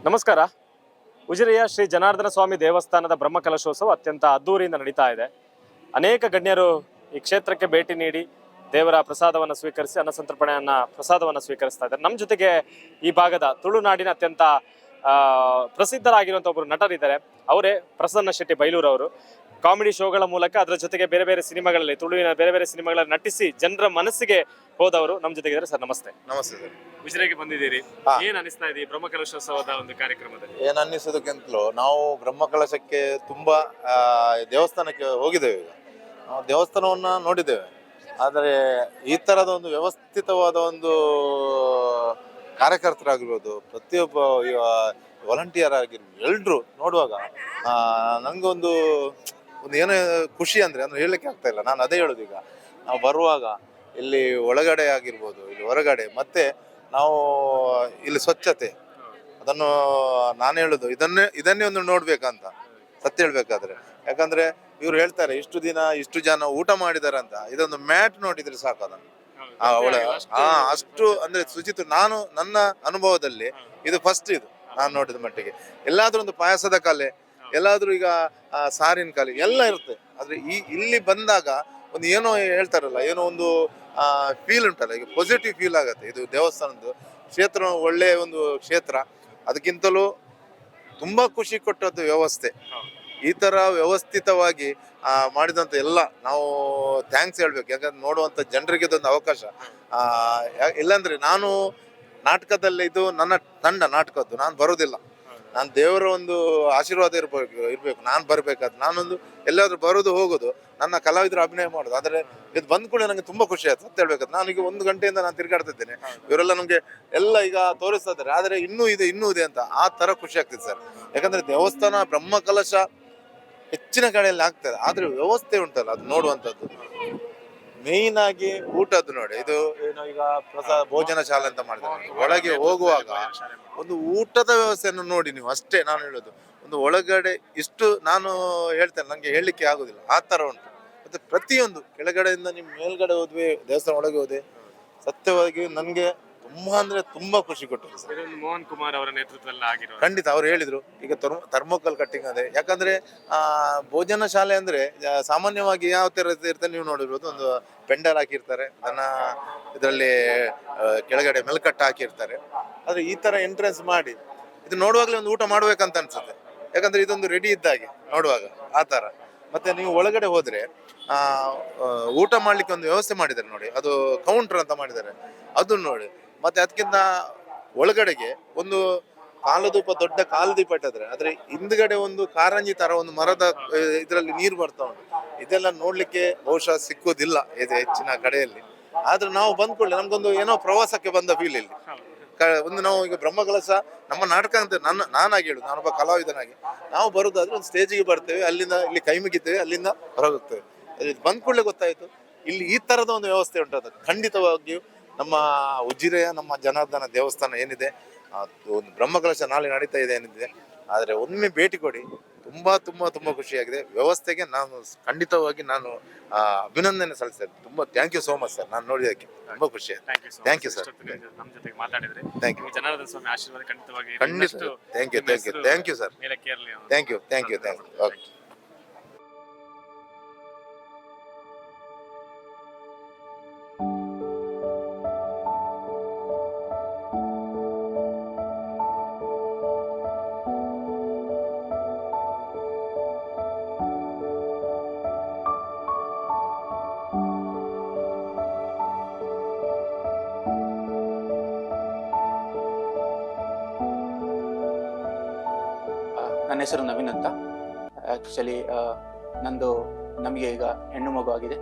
ನಮಸ್ಕಾರ. ಉಜಿರೆಯ ಶ್ರೀ ಜನಾರ್ದನ ಸ್ವಾಮಿ ದೇವಸ್ಥಾನದ ಬ್ರಹ್ಮಕಲಶೋತ್ಸವ ಅತ್ಯಂತ ಅದ್ದೂರಿಯಿಂದ ನಡೀತಾ ಇದೆ. ಅನೇಕ ಗಣ್ಯರು ಈ ಕ್ಷೇತ್ರಕ್ಕೆ ಭೇಟಿ ನೀಡಿ ದೇವರ ಪ್ರಸಾದವನ್ನು ಸ್ವೀಕರಿಸಿ ಪ್ರಸಾದವನ್ನು ಸ್ವೀಕರಿಸ್ತಾ ಇದ್ದಾರೆ. ನಮ್ಮ ಜೊತೆಗೆ ಈ ಭಾಗದ ತುಳುನಾಡಿನ ಅತ್ಯಂತ ಪ್ರಸಿದ್ಧರಾಗಿರುವಂಥ ಒಬ್ಬರು ನಟರಿದ್ದಾರೆ. ಅವರೇ ಪ್ರಸನ್ನ ಶೆಟ್ಟಿ ಬೈಲೂರು ಅವರು. ಕಾಮಿಡಿ ಶೋಗಳ ಮೂಲಕ ಅದರ ಜೊತೆಗೆ ಬೇರೆ ಬೇರೆ ಸಿನಿಮಾಗಳಲ್ಲಿ ತುಳುವಿನ ಬೇರೆ ಬೇರೆ ಸಿನಿಮಾಗಳಲ್ಲಿ ನಟಿಸಿ ಜನರ ಮನಸ್ಸಿಗೆ ಹೋದವರು ನಮ್ಮ ಜೊತೆಗಿದ್ದಾರೆ. ಸರ್ ನಮಸ್ತೆ. ನಮಸ್ತೆ ಸರ್. ಉಜಿರೆಗೆ ಬಂದಿದ್ದೀರಿ, ಏನ್ ಅನಿಸ್ತಾ ಇದೆ ಬ್ರಹ್ಮಕಲಶೋತ್ಸವದ ಒಂದು ಕಾರ್ಯಕ್ರಮದಲ್ಲಿ? ಏನ್ ಅನ್ನಿಸೋದಕ್ಕಿಂತಲೂ ನಾವು ಬ್ರಹ್ಮಕಲಶಕ್ಕೆ ತುಂಬಾ ದೇವಸ್ಥಾನಕ್ಕೆ ಹೋಗಿದ್ದೇವೆ. ಈಗ ನಾವು ದೇವಸ್ಥಾನವನ್ನ ನೋಡಿದ್ದೇವೆ, ಆದರೆ ಈ ತರದ ಒಂದು ವ್ಯವಸ್ಥಿತವಾದ ಒಂದು ಕಾರ್ಯಕರ್ತರಾಗಿರ್ಬೋದು, ಪ್ರತಿಯೊಬ್ಬ ವಾಲಂಟಿಯರ್ ಆಗಿರ್ಬೋದು, ಎಲ್ರು ನೋಡುವಾಗ ನನಗೆ ಒಂದು ಏನೋ ಖುಷಿ ಅಂದ್ರೆ ಹೇಳಲಿಕ್ಕೆ ಆಗ್ತಾ ಇಲ್ಲ. ನಾನು ಅದೇ ಹೇಳೋದು, ಈಗ ನಾವು ಬರುವಾಗ ಇಲ್ಲಿ ಒಳಗಡೆ ಆಗಿರ್ಬೋದು, ಇಲ್ಲಿ ಹೊರಗಡೆ, ಮತ್ತೆ ನಾವು ಇಲ್ಲಿ ಸ್ವಚ್ಛತೆ, ಅದನ್ನು ನಾನು ಹೇಳುದು ಇದನ್ನೇ ಒಂದು ನೋಡ್ಬೇಕಂತ ಸತ್ಯ ಹೇಳ್ಬೇಕಾದ್ರೆ. ಯಾಕಂದ್ರೆ ಇವ್ರು ಹೇಳ್ತಾರೆ ಇಷ್ಟು ದಿನ ಇಷ್ಟು ಜನ ಊಟ ಮಾಡಿದಾರೆ ಅಂತ. ಇದೊಂದು ಮ್ಯಾಟ್ ನೋಡಿದ್ರೆ ಸಾಕು ಅದನ್ನು ಅಷ್ಟು ಅಂದ್ರೆ ಶುಚಿತ್ವ. ನಾನು ನನ್ನ ಅನುಭವದಲ್ಲಿ ಇದು ಫಸ್ಟ್, ಇದು ನಾನು ನೋಡಿದ ಮಟ್ಟಿಗೆ. ಎಲ್ಲಾದ್ರೂ ಒಂದು ಪಾಯಸದ ಕಲೆ, ಎಲ್ಲಾದ್ರೂ ಈಗ ಸಾರಿನ ಕಲೆ ಎಲ್ಲ ಇರುತ್ತೆ. ಆದ್ರೆ ಇಲ್ಲಿ ಬಂದಾಗ ಒಂದು ಏನೋ ಹೇಳ್ತಾರಲ್ಲ, ಏನೋ ಒಂದು ಫೀಲ್ ಉಂಟಲ್ಲ, ಈಗ ಪಾಸಿಟಿವ್ ಫೀಲ್ ಆಗತ್ತೆ. ಇದು ದೇವಸ್ಥಾನದ್ದು ಕ್ಷೇತ್ರ ಒಳ್ಳೆಯ ಒಂದು ಕ್ಷೇತ್ರ. ಅದಕ್ಕಿಂತಲೂ ತುಂಬಾ ಖುಷಿ ಕೊಟ್ಟದ್ದು ವ್ಯವಸ್ಥೆ. ಈ ತರ ವ್ಯವಸ್ಥಿತವಾಗಿ ಮಾಡಿದಂತ ಎಲ್ಲ ನಾವು ಥ್ಯಾಂಕ್ಸ್ ಹೇಳ್ಬೇಕು. ಯಾಕಂದ್ರೆ ನೋಡುವಂತ ಜನರಿಗೆ ಇದೊಂದು ಅವಕಾಶ. ಇಲ್ಲಾಂದ್ರೆ ನಾನು ನಾಟಕದಲ್ಲಿ ಇದು ನನ್ನ ತಂಡ ನಾಟಕದ್ದು, ನಾನು ಬರೋದಿಲ್ಲ. ನಾನು ದೇವರ ಒಂದು ಆಶೀರ್ವಾದ ಇರ್ಬೇಕು ನಾನು ಬರ್ಬೇಕಾದ್ರೆ. ನಾನೊಂದು ಎಲ್ಲಾದ್ರೂ ಬರೋದು ಹೋಗೋದು, ನನ್ನ ಕಲಾವಿದರು ಅಭಿನಯ ಮಾಡೋದು. ಆದ್ರೆ ಇದು ಬಂದ್ ಕೂಡ ನನಗೆ ತುಂಬಾ ಖುಷಿ ಆಯ್ತು ಅಂತ ಹೇಳ್ಬೇಕಾದ್ರೆ. ನಾನು ಈಗ 1 ಗಂಟೆಯಿಂದ ನಾನು ತಿರ್ಗಾಡ್ತಿದ್ದೇನೆ, ಇವರೆಲ್ಲ ನಮ್ಗೆ ಎಲ್ಲ ಈಗ ತೋರಿಸ್ತಾ ಇದ್ದಾರೆ. ಆದ್ರೆ ಇನ್ನೂ ಇದೆ ಅಂತ ಆ ತರ ಖುಷಿ ಆಗ್ತಿದೆ ಸರ್. ಯಾಕಂದ್ರೆ ದೇವಸ್ಥಾನ ಬ್ರಹ್ಮಕಲಶ ಹೆಚ್ಚಿನ ಕಡೆಯಲ್ಲಿ ಆಗ್ತದೆ, ಆದ್ರೆ ವ್ಯವಸ್ಥೆ ಉಂಟಲ್ಲ ಅದು ನೋಡುವಂಥದ್ದು. ಮೇಯ್ನ್ ಆಗಿ ಊಟದ್ದು ನೋಡಿ, ಇದು ಏನು ಈಗ ಭೋಜನ ಶಾಲೆ ಅಂತ ಮಾಡಿದ್ದಾರೆ. ಒಳಗೆ ಹೋಗುವಾಗ ಒಂದು ಊಟದ ವ್ಯವಸ್ಥೆಯನ್ನು ನೋಡಿ ನೀವು, ಅಷ್ಟೇ ನಾನು ಹೇಳೋದು. ಒಂದು ಒಳಗಡೆ ಇಷ್ಟು ನಾನು ಹೇಳ್ತೇನೆ, ನಂಗೆ ಹೇಳಲಿಕ್ಕೆ ಆಗುದಿಲ್ಲ, ಆ ತರ ಉಂಟು. ಮತ್ತೆ ಪ್ರತಿಯೊಂದು ಕೆಳಗಡೆಯಿಂದ ನಿಮ್ ಮೇಲ್ಗಡೆ ಹೋದ್ವಿ, ದೇವಸ್ಥಾನ ಒಳಗೆ ಹೋದೆ, ಸತ್ಯವಾಗಿ ನನ್ಗೆ ತುಂಬಾ ಅಂದ್ರೆ ತುಂಬಾ ಖುಷಿ ಕೊಟ್ಟರು ಸರ್. ಮೋಹನ್ ಕುಮಾರ್ ಅವರ ನೇತೃತ್ವದಲ್ಲಿ ಆಗಿರೋ ಖಂಡಿತ ಅವ್ರು ಹೇಳಿದ್ರು ಈಗ ಥರ್ಮೋಕಲ್ ಕಟ್ಟಿಂಗ್ ಅದೇ. ಯಾಕಂದ್ರೆ ಭೋಜನ ಶಾಲೆ ಅಂದ್ರೆ ಸಾಮಾನ್ಯವಾಗಿ ಯಾವ ತರ ಇರ್ತದೆ ನೀವು ನೋಡಿರ್ಬೋದು, ಒಂದು ಪೆಂಡಲ್ ಹಾಕಿರ್ತಾರೆ, ಅದನ್ನ ಇದರಲ್ಲಿ ಕೆಳಗಡೆ ಮೆಲ್ಕಟ್ಟು ಹಾಕಿರ್ತಾರೆ. ಆದ್ರೆ ಈ ತರ ಎಂಟ್ರೆನ್ಸ್ ಮಾಡಿ ಇದು ನೋಡುವಾಗ್ಲೇ ಒಂದು ಊಟ ಮಾಡ್ಬೇಕಂತ ಅನ್ಸುತ್ತೆ. ಯಾಕಂದ್ರೆ ಇದೊಂದು ರೆಡಿ ಇದ್ದಾಗೆ ನೋಡುವಾಗ ಆ ತರ. ಮತ್ತೆ ನೀವು ಒಳಗಡೆ ಹೋದ್ರೆ ಊಟ ಮಾಡ್ಲಿಕ್ಕೆ ಒಂದು ವ್ಯವಸ್ಥೆ ಮಾಡಿದ್ದಾರೆ ನೋಡಿ, ಅದು ಕೌಂಟರ್ ಅಂತ ಮಾಡಿದ್ದಾರೆ, ಅದು ನೋಡಿ. ಮತ್ತೆ ಅದಕ್ಕಿಂತ ಒಳಗಡೆಗೆ ಒಂದು ದೊಡ್ಡ ಕಾಲುದೀಪ ಇಟ್ಟಿದ್ರೆ, ಆದ್ರೆ ಹಿಂದ್ಗಡೆ ಒಂದು ಕಾರಂಜಿ ತರ ಒಂದು ಮರದ ಇದರಲ್ಲಿ ನೀರು ಬರ್ತಾ ಉಂಟು. ಇದೆಲ್ಲ ನೋಡ್ಲಿಕ್ಕೆ ಬಹುಶಃ ಸಿಕ್ಕುದಿಲ್ಲ ಇದು ಹೆಚ್ಚಿನ ಕಡೆಯಲ್ಲಿ. ಆದ್ರೆ ನಾವು ಬಂದ್ಕೊಳ್ಳಿ ನಮ್ಗೊಂದು ಏನೋ ಪ್ರವಾಸಕ್ಕೆ ಬಂದ ಫೀಲ್ ಇಲ್ಲಿ. ಒಂದು ನಾವು ಈಗ ಬ್ರಹ್ಮಕಲಶ ನಮ್ಮ ನಾಟಕ ಅಂತ ನಾನಾಗಿ ಹೇಳುದು, ನಾನೊಬ್ಬ ಕಲಾವಿದನಾಗಿ ನಾವು ಬರುದಾದ್ರೆ ಒಂದು ಸ್ಟೇಜಿಗೆ ಬರ್ತೇವೆ, ಅಲ್ಲಿಂದ ಇಲ್ಲಿ ಕೈ ಮುಗಿತೇವೆ, ಅಲ್ಲಿಂದ ಹೊರಗೋಗ್ತೇವೆ. ಬಂದ್ಕೊಳ್ಳೆ ಗೊತ್ತಾಯ್ತು ಇಲ್ಲಿ ಈ ತರದ ಒಂದು ವ್ಯವಸ್ಥೆ ಉಂಟು. ಖಂಡಿತವಾಗಿಯೂ ನಮ್ಮ ಉಜಿರೆಯ ನಮ್ಮ ಜನಾರ್ದನ ದೇವಸ್ಥಾನ ಏನಿದೆ, ಒಂದು ಬ್ರಹ್ಮಕಲಶ ನಾಳೆ ನಡೀತಾ ಇದೆ ಏನಿದೆ, ಆದ್ರೆ ಒಮ್ಮೆ ಭೇಟಿ ಕೊಡಿ. ತುಂಬಾ ತುಂಬಾ ತುಂಬಾ ಖುಷಿಯಾಗಿದೆ. ವ್ಯವಸ್ಥೆಗೆ ನಾನು ಖಂಡಿತವಾಗಿ ನಾನು ಅಭಿನಂದನೆ ಸಲ್ಲಿಸ್ತೇನೆ. ತುಂಬಾ thank you so much sir. ನಾನು ನೋಡಿದಕ್ಕೆ ತುಂಬಾ ಖುಷಿ ಆಯ್ತು. Thank you sir. ನಮ್ಮ ಜೊತೆಗೆ ಮಾತಾಡಿದ್ರೆ ಥ್ಯಾಂಕ್ ಯು. ಜನಾರ್ದನ ಸ್ವಾಮಿ ಆಶೀರ್ವಾದ ಖಂಡಿತವಾಗಿ. ಖಂಡಿತ thank you thank you sir. Thank you. Okay. ನನ್ನ ಹೆಸರು ನವೀನ್ ಅಂತ. ಆ್ಯಕ್ಚುಲಿ ನಮಗೆ ಈಗ ಹೆಣ್ಣು ಮಗು ಆಗಿದೆ.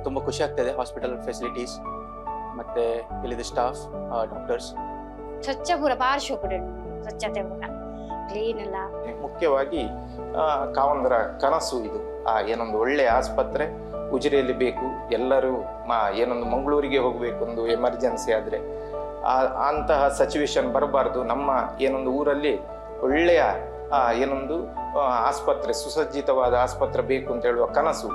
ತುಂಬ ಖುಷಿ ಆಗ್ತದೆ. ಹಾಸ್ಪಿಟಲ್ ಫೆಸಿಲಿಟೀಸ್ ಮತ್ತು ಇಲ್ಲಿದೆ ಸ್ಟಾಫ್, ಡಾಕ್ಟರ್ಸ್ ಸ್ವಚ್ಛ ಪೂರ ಭಾರಿ ಶೋಕುಡು ಸ್ವಚ್ಛತೆ ಪೂರ ಕ್ಲೀನ್ ಎಲ್ಲ. ಮುಖ್ಯವಾಗಿ ಕಾವಂದರ ಕನಸು ಇದು. ಏನೊಂದು ಒಳ್ಳೆಯ ಆಸ್ಪತ್ರೆ ಉಜಿರೆಯಲ್ಲಿ ಬೇಕು. ಎಲ್ಲರೂ ಏನೊಂದು ಮಂಗಳೂರಿಗೆ ಹೋಗಬೇಕು, ಒಂದು ಎಮರ್ಜೆನ್ಸಿ ಆದರೆ ಅಂತಹ ಸಿಚುವೇಶನ್ ಬರಬಾರ್ದು. ನಮ್ಮ ಏನೊಂದು ಊರಲ್ಲಿ ಒಳ್ಳೆಯ ಏನೊಂದು ಆಸ್ಪತ್ರೆ, ಸುಸಜ್ಜಿತವಾದ ಆಸ್ಪತ್ರೆ ಬೇಕು ಅಂತ ಹೇಳುವ ಕನಸು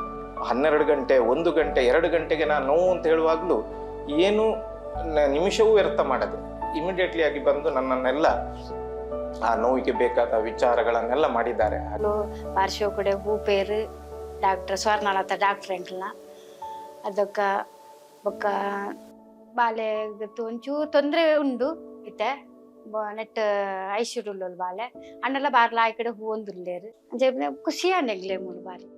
12 ಗಂಟೆ 1 ಗಂಟೆ 2 ಗಂಟೆಗೆ ನಾನು ನೋವು ಅಂತ ಹೇಳುವಾಗಲೂ ಏನು ನಿಮಿಷವೂ ವ್ಯರ್ಥ ಮಾಡದೆ ಇಮಿಡಿಯೇಟ್ಲಿ ಆಗಿ ಬಂದು ನನ್ನನ್ನೆಲ್ಲ ಆ ನೋವಿಗೆ ಬೇಕಾದ ವಿಚಾರಗಳನ್ನೆಲ್ಲ ಮಾಡಿದ್ದಾರೆ. ಬಾರ್ಶೋ ಕಡೆ ಹೂ ಪೇರು ಡಾಕ್ಟರ್ ಸ್ವರ್ಣಲತ ಡಾಕ್ಟರ್ ಎಂಟ್ಲ ಅದಕ್ಕ ಬೊಕ್ಕ ಬಾಲೆ ಒಂಚೂರು ತೊಂದರೆ ಉಂಡು ಇತ್ತೆ ನೆಟ್ ಐಶ್ವರ್ಯುಲ್ ಬಾಲೆ ಅಣ್ಣೆಲ್ಲ ಬಾರ್ಲ ಆ ಕಡೆ ಹೂ ಒಂದುಲ್ಲೇರು ಅಂಚೆ ಖುಷಿ ಅನ್ನೆಗ್ಲೇ ಮೂರು ಬಾರಿ